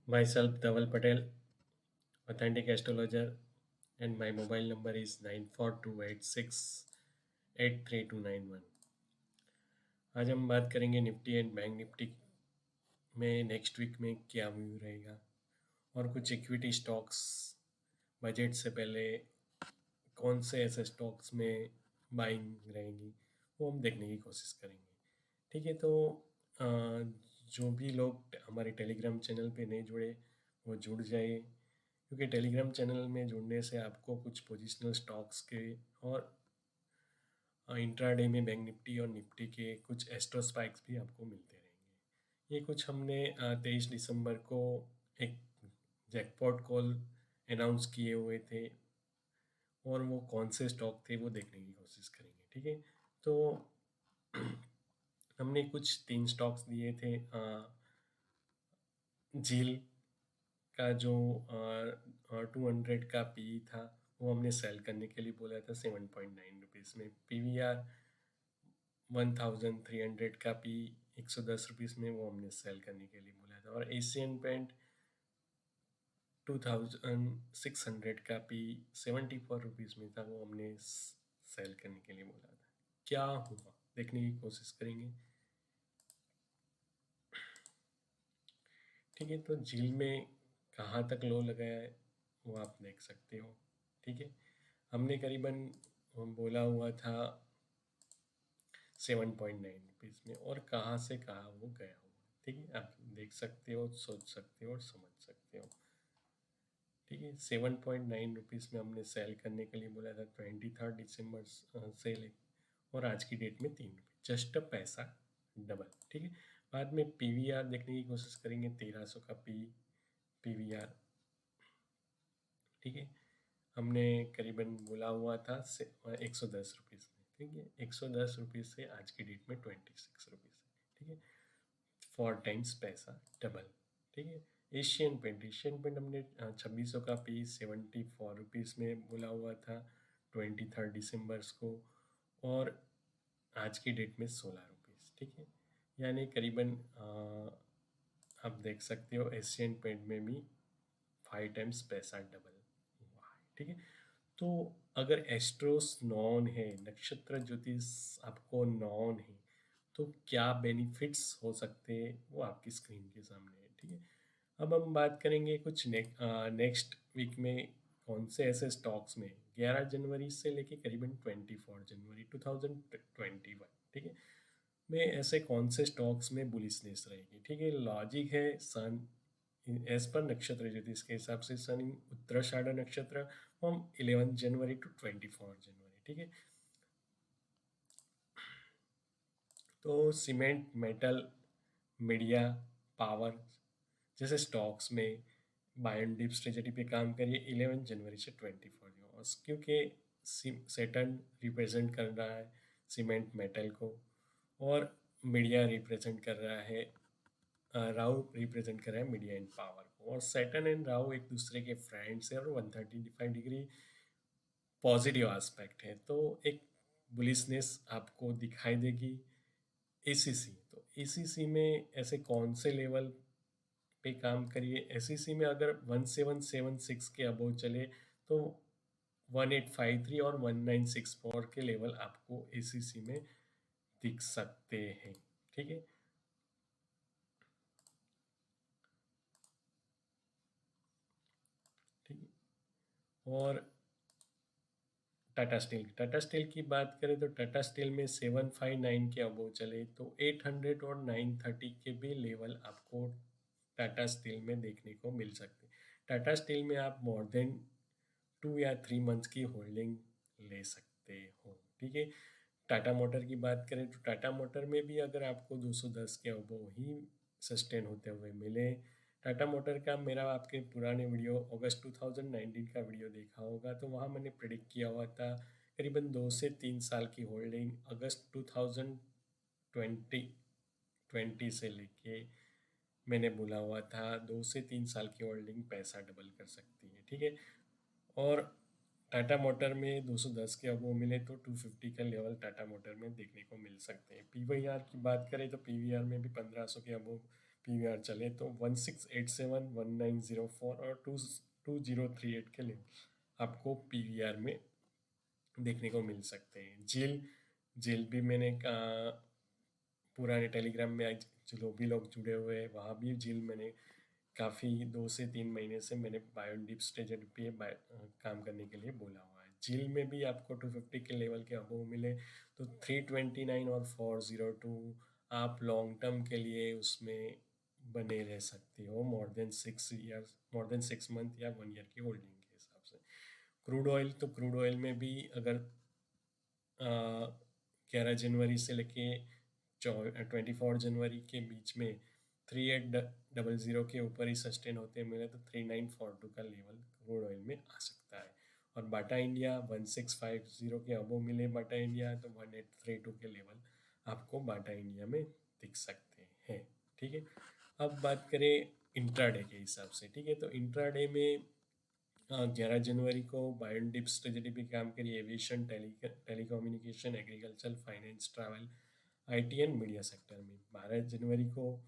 Myself, Dhaval Patel, authentic astrologer, and my mobile number is 9428683291। आज हम बात करेंगे निफ्टी एंड बैंक निफ्टी में नेक्स्ट वीक में क्या व्यू रहेगा और कुछ इक्विटी स्टॉक्स बजट से पहले कौन से ऐसे स्टॉक्स में बाइंग रहेंगी वो हम देखने की कोशिश करेंगे। ठीक है, तो अ, जो भी लोग हमारे टेलीग्राम चैनल पे नहीं जुड़े वो जुड़ जाइए, क्योंकि टेलीग्राम चैनल में जुड़ने से आपको कुछ पोजिशनल स्टॉक्स के और इंट्राडे में बैंक निफ्टी और निफ्टी के कुछ एस्ट्रो स्पाइक्स भी आपको मिलते रहेंगे। ये कुछ हमने 23 दिसंबर को एक जैकपॉट कॉल अनाउंस किए हुए थे और वो कौन से स्टॉक थे वो देखने की कोशिश करेंगे। ठीक है, तो हमने कुछ 3 स्टॉक्स दिए थे। झील का जो 200 का पी था वो हमने सेल करने के लिए बोला था 7.9 रुपीज़ में। पीवीआर 1300 का पी 110 रुपीज़ में, वो हमने सेल करने के लिए बोला था। और एशियन पेंट 2600 का पी 74 रुपीज़ में था, वो हमने सेल करने के लिए बोला था। क्या हुआ देखने की कोशिश करेंगे। ठीक है, तो झील में कहाँ तक लो लगाया है वो आप देख सकते हो। ठीक है, हमने करीबन बोला हुआ था 7.9 रुपीज़ में और कहाँ से कहाँ वो गया हुआ। ठीक है, आप देख सकते हो, सोच सकते हो और समझ सकते हो। ठीक है, 7.9 रुपीज़ में हमने सेल करने के लिए बोला था 23 दिसंबर से ले, और आज की डेट में 3 रुपये, जस्ट पैसा डबल। ठीक है, बाद में पीवीआर देखने की कोशिश करेंगे, 1300 का पीवीआर। ठीक है, हमने करीबन बोला हुआ था 110 रुपीज़ में। ठीक है, 110 रुपीज़ से आज की डेट में 26 रुपीज़ है। ठीक है, 4 टाइम्स पैसा डबल। ठीक है, एशियन पेंट हमने 2600 का पीस 74 रुपीज़ में बोला हुआ था 23 दिसंबर को, और आज की डेट में 16 रुपीज़। ठीक है, यानी करीबन आप देख सकते हो एशियन पेंट में भी 5 टाइम्स पैसा डबल हुआ है। ठीक है, तो अगर एस्ट्रोस नॉन है, नक्षत्र ज्योतिष आपको नॉन है, तो क्या बेनिफिट्स हो सकते हैं वो आपकी स्क्रीन के सामने है। ठीक है, अब हम बात करेंगे कुछ नेक्स्ट वीक में कौन से ऐसे स्टॉक्स में 11 जनवरी से लेके करीबन 24 जनवरी 2021। ठीक है, में ऐसे कौन से स्टॉक्स में बुलिशनेस रहेगी। ठीक है, लॉजिक है सन एज पर नक्षत्र ज्योतिष के हिसाब से सन इन उत्तराषाढ़ नक्षत्र फ्रॉम 11 जनवरी टू 24 जनवरी। ठीक है, तो सीमेंट, मेटल, मीडिया, पावर जैसे स्टॉक्स में बाय एंड डिप स्ट्रेटजी पे काम करिए 11 जनवरी से 24 क्योंकि सेटन रिप्रेजेंट कर रहा है सीमेंट मेटल को, और मीडिया रिप्रेजेंट कर रहा है राहु रिप्रेजेंट कर रहा है मीडिया एंड पावर को, और सैटर्न एंड राहु एक दूसरे के फ्रेंड्स है और 135 डिग्री पॉजिटिव एस्पेक्ट है, तो एक बुलिशनेस आपको दिखाई देगी। एसीसी, तो एसीसी में ऐसे कौन से लेवल पे काम करिए। एसीसी में अगर 1776 के अबव चले तो 1853 और 1964 के लेवल आपको एसीसी में दिख सकते हैं। ठीक है, ठीक है, और टाटा स्टील की बात करें तो टाटा स्टील में 759 के अबव चले तो 800 और 930 के भी लेवल आपको टाटा स्टील में देखने को मिल सकते हैं। टाटा स्टील में आप मोर देन 2 या 3 मंथ्स की होल्डिंग ले सकते हो। ठीक है, टाटा मोटर की बात करें तो टाटा मोटर में भी अगर आपको 210 के अबव ही सस्टेन होते हुए मिले। टाटा मोटर का मेरा आपके पुराने वीडियो अगस्त 2019 का वीडियो देखा होगा, तो वहाँ मैंने प्रिडिक्ट किया हुआ था करीबन 2 से 3 साल की होल्डिंग अगस्त 2020 से लेके मैंने बोला हुआ था 2 से 3 साल की होल्डिंग पैसा डबल कर सकती है। ठीक है, और टाटा मोटर में 210 के अबव मिले तो 250 का लेवल टाटा मोटर में देखने को मिल सकते हैं। पीवीआर की बात करें तो पीवीआर में भी 1500 के अबव पीवीआर चले तो 1687, 1904 और 2038 के लेवल आपको पीवीआर में देखने को मिल सकते हैं। जेल जेल भी मैंने पुराने टेलीग्राम में आज जो भी लोग जुड़े हुए हैं वहाँ भी जेल मैंने काफ़ी 2 से 3 महीने से मैंने बायोडिप स्ट्रेटजी पे काम करने के लिए बोला हुआ है। जेल में भी आपको 250 के लेवल के अबव मिले तो 329 और 402 आप लॉन्ग टर्म के लिए उसमें बने रह सकते हो मोर देन 6 मंथ या 1 ईयर की होल्डिंग के हिसाब से। क्रूड ऑयल तो क्रूड ऑयल में भी अगर 11 जनवरी से लेके 24 जनवरी के बीच में 3800 के ऊपर ही सस्टेन होते मिले तो 3942 का लेवल क्रूड ऑयल में आ सकता है। और बाटा इंडिया 1650 के अबो मिले बाटा इंडिया तो 1832 के लेवल आपको बाटा इंडिया में दिख सकते हैं। ठीक है, अब बात करें इंट्राडे के हिसाब से। ठीक है, तो इंट्राडे में 11 जनवरी को बायोडिप्स ट्रेजेडी पे काम करी aviation, telecommunication, agriculture, finance, travel, IT and media sector में। 12 जनवरी को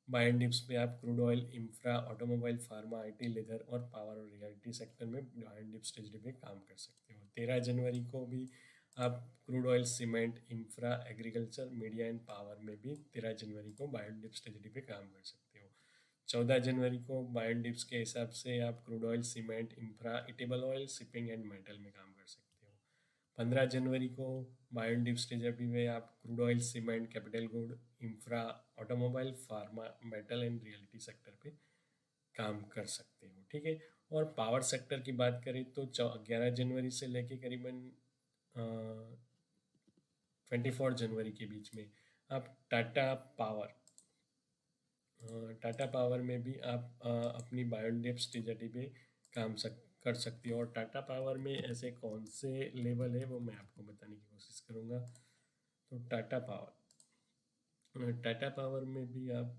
बायोडिप्स पे आप crude oil, infra, automobile, pharma, IT, leather और पावर और रियलिटी सेक्टर में बायोडिप्स ट्रेजेडी पे काम कर सकते हो। 13 जनवरी को भी आप crude oil, cement, infra, agriculture, media and power में भी 13 जनवरी को बायोडिप्स ट्रेजेडी पे काम कर सकते हो। 14 जनवरी को बायोडिप्स के हिसाब से आप crude oil, cement, infra, edible oil, shipping and metal में काम कर सकते हो। 15 जनवरी को बायोडिप्स ट्रेजेडी में आप crude oil, cement, capital good, infra, automobile, pharma, metal and reality sector पे काम कर सकते हो। ठीक है, और पावर सेक्टर की बात करें तो 11 जनवरी से लेके करीबन 24 जनवरी के बीच में आप टाटा पावर में भी आप अपनी बायोडिप्स ट्रेजेडी पे कर सकती हो। और टाटा पावर में ऐसे कौन से लेवल है वो मैं आपको बताने की कोशिश करूँगा। तो टाटा पावर में भी आप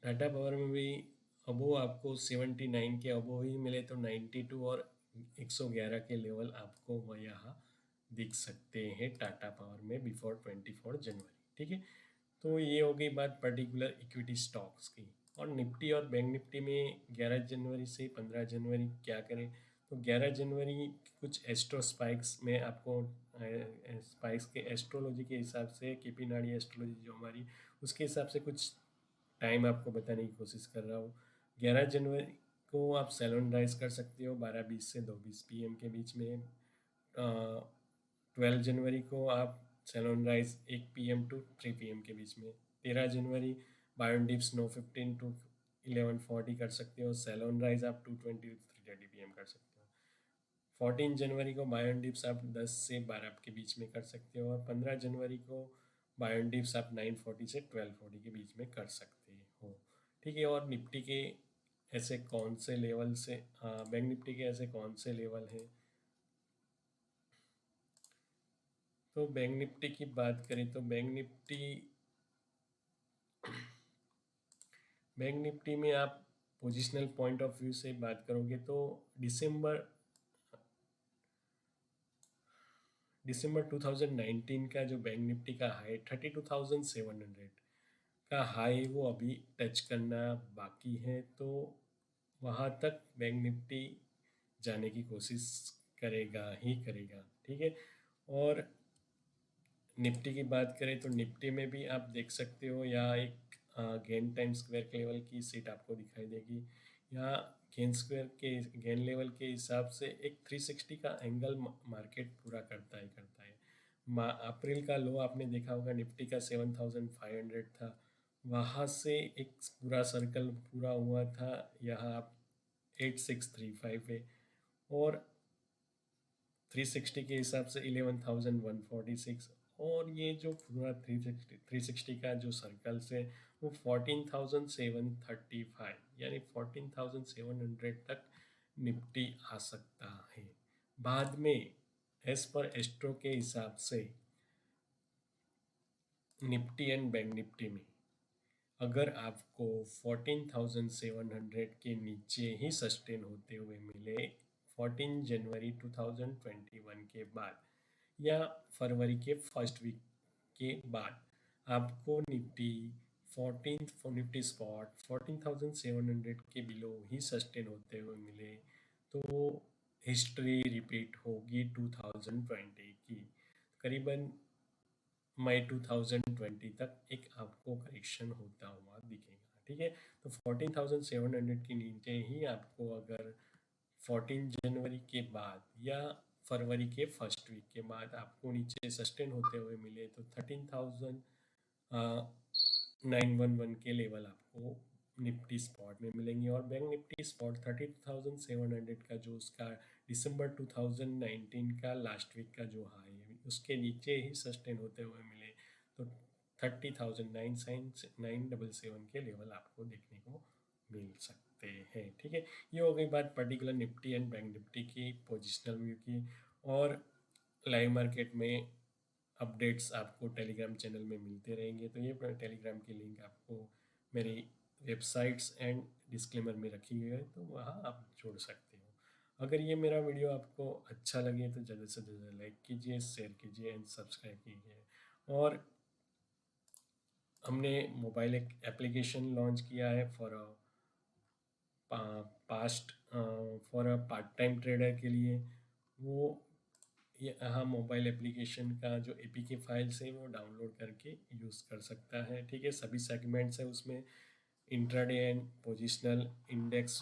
टाटा पावर में भी अबो आपको 79 के अबो ही मिले तो 92 और 111 के लेवल आपको वो यहाँ दिख सकते हैं टाटा पावर में बिफोर 24 जनवरी। ठीक है, तो ये हो गई बात पर्टिकुलर इक्विटी स्टॉक्स की। और निफ्टी और बैंक निफ्टी में 11 जनवरी से 15 जनवरी क्या करें, तो 11 जनवरी कुछ एस्ट्रो स्पाइक्स में आपको स्पाइक्स के एस्ट्रोलॉजी के हिसाब से केपी नाडी एस्ट्रोलॉजी जो हमारी उसके हिसाब से कुछ टाइम आपको बताने की कोशिश कर रहा हूँ। 11 जनवरी को आप सैलून राइज कर सकते हो 12:20 से 2:20 PM के बीच में। 12 जनवरी को आप सैलून राइज 1 PM टू 3 PM के बीच में। 13 जनवरी बायोडिप्स 9:15 टू 11:40 कर सकते हो। सैलून राइज आप 2:20 टू 3:30 PM कर सकते हो। 14 जनवरी को बायोडिप्स आप 10 से 12 के बीच में कर सकते हो। और 15 जनवरी को बायोडिप्स आप 9:40 से 12:40 के बीच में कर सकते हो। ठीक है, और निफ्टी के ऐसे कौन से लेवल से बैंक निफ्टी के ऐसे कौन से लेवल हैं, तो बैंक निफ्टी की बात करें तो बैंक निफ्टी में आप पोजिशनल पॉइंट ऑफ व्यू से बात करोगे तो दिसंबर 2019 का जो बैंक निफ्टी का हाई 32,700 का हाई वो अभी टच करना बाकी है, तो वहाँ तक बैंक निफ्टी जाने की कोशिश करेगा ही करेगा। ठीक है, और निफ्टी की बात करें तो निफ्टी में भी आप देख सकते हो यहाँ एक गेन टाइम स्क्वायर के लेवल की सीट आपको दिखाई देगी। यहाँ गेन लेवल के हिसाब से एक 360 का एंगल मार्केट पूरा करता है। अप्रैल का लो आपने देखा होगा निफ्टी का 7,500 था, वहाँ से एक पूरा सर्कल पूरा हुआ था यहाँ आप 8635 है। और 360 के हिसाब से 11,146। और ये जो पूरा 360 का जो सर्कल्स है वो 14,735 यानी 14,700 तक निफ्टी आ सकता है। बाद में एज पर एस्ट्रो के हिसाब से निफ्टी एंड बैंक निफ्टी में अगर आपको 14,700 के नीचे ही सस्टेन होते हुए मिले 14 जनवरी 2021 के बाद या फरवरी के फर्स्ट वीक के बाद आपको निफ्टी 14 निफ्टी स्पॉट 14,700 के बिलो ही सस्टेन होते हुए मिले तो हिस्ट्री रिपीट होगी 2020 की। करीबन मई 2020 तक एक आपको करेक्शन होता हुआ दिखेगा। ठीक है, तो 14,700 के नीचे ही आपको अगर 14 जनवरी के बाद या फरवरी के फर्स्ट वीक के बाद आपको नीचे सस्टेन होते हुए मिले तो 13,911 के लेवल आपको निफ्टी स्पॉट में मिलेंगे और बैंक निफ्टी स्पॉट 32,700 का जो उसका दिसंबर 2019 का लास्ट वीक का जो हाई है उसके नीचे ही सस्टेन होते हुए मिले तो 30,977 के लेवल आपको देखने को मिल सकते हैं। ठीक है, ये हो गई बात particular Nifty and bank Nifty की पोजिशनल व्यू की। और लाइव मार्केट में अपडेट्स आपको टेलीग्राम चैनल में मिलते रहेंगे, तो ये टेलीग्राम की लिंक आपको मेरी वेबसाइट्स एंड डिस्क्लेमर में रखी गई है, तो वहाँ आप जोड़ सकते हो। अगर ये मेरा वीडियो आपको अच्छा लगे तो ज़्यादा से ज़्यादा लाइक कीजिए, शेयर कीजिए एंड सब्सक्राइब कीजिए। और हमने मोबाइल एक एप्लीकेशन लॉन्च किया है for a part time trader के लिए। वो यहाँ मोबाइल एप्लीकेशन का जो एपीके फाइल्स है वो डाउनलोड करके यूज़ कर सकता है। ठीक है, सभी सेगमेंट्स है उसमें, intraday and positional, index,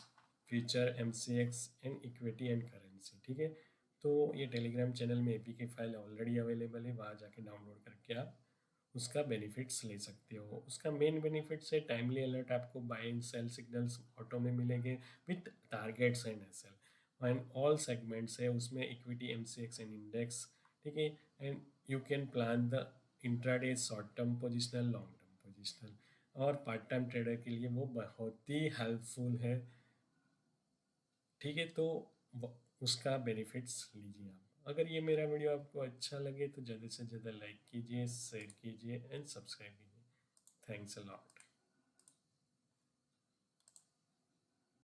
future, MCX and equity and currency. ठीक है, तो ये टेलीग्राम चैनल में एपीके फाइल ऑलरेडी अवेलेबल है, वहाँ जाके डाउनलोड करके आप उसका बेनिफिट्स ले सकते हो। उसका मेन बेनिफिट्स है टाइमली अलर्ट, आपको buy and sell signals auto में मिलेंगे with targets and SL and all segments है उसमें, इक्विटी, एमसीएक्स एंड इंडेक्स। ठीक है, and you can plan the intraday, short term positional, long term positional. और part time trader के लिए वो बहुत ही हेल्पफुल है। ठीक है, तो उसका बेनिफिट्स लीजिए आप। अगर ये मेरा वीडियो आपको अच्छा लगे तो ज़्यादा से ज़्यादा लाइक कीजिए, शेयर कीजिए एंड सब्सक्राइब कीजिए। Thanks a lot.